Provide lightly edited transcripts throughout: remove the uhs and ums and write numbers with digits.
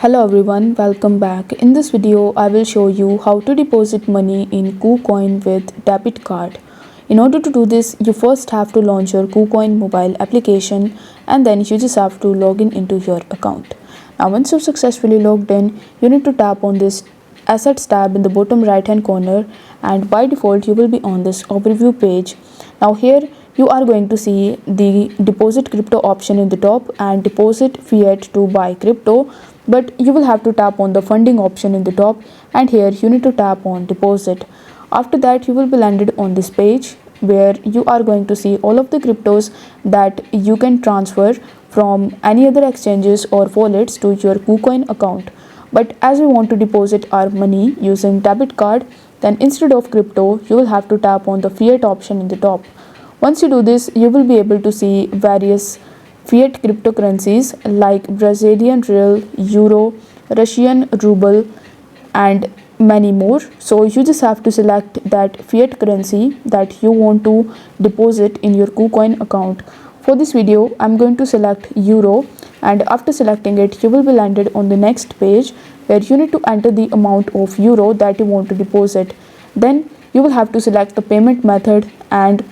Hello everyone, welcome back. In this video, I will show you how to deposit money in Kucoin with debit card. In order to do this, you first have to launch your Kucoin mobile application and then you just have to log in into your account. Now once you've successfully logged in, you need to tap on this assets tab in the bottom right hand corner, and by default you will be on this overview page. Now here you are going to see the deposit crypto option in the top and deposit fiat to buy crypto, but you will have to tap on the funding option in the top, and here you need to tap on deposit. After that you will be landed on this page where you are going to see all of the cryptos that you can transfer from any other exchanges or wallets to your Kucoin account. But as we want to deposit our money using debit card, then instead of crypto you will have to tap on the fiat option in the top. Once you do this, you will be able to see various fiat cryptocurrencies like Brazilian real, euro, Russian ruble, and many more. So you just have to select that fiat currency that you want to deposit in your Kucoin account. For this video, I'm going to select euro, and after selecting it, you will be landed on the next page where you need to enter the amount of euro that you want to deposit. Then you will have to select the payment method and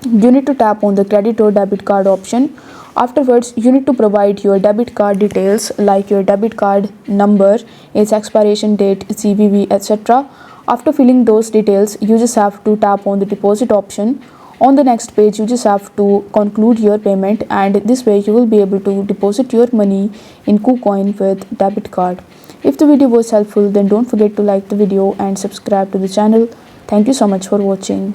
you need to tap on the credit or debit card option. Afterwards, you need to provide your debit card details like your debit card number, its expiration date, CVV, etc. After filling those details, you just have to tap on the deposit option. On the next page, you just have to conclude your payment, and this way you will be able to deposit your money in Kucoin with debit card. If the video was helpful, then don't forget to like the video and subscribe to the channel. Thank you so much for watching.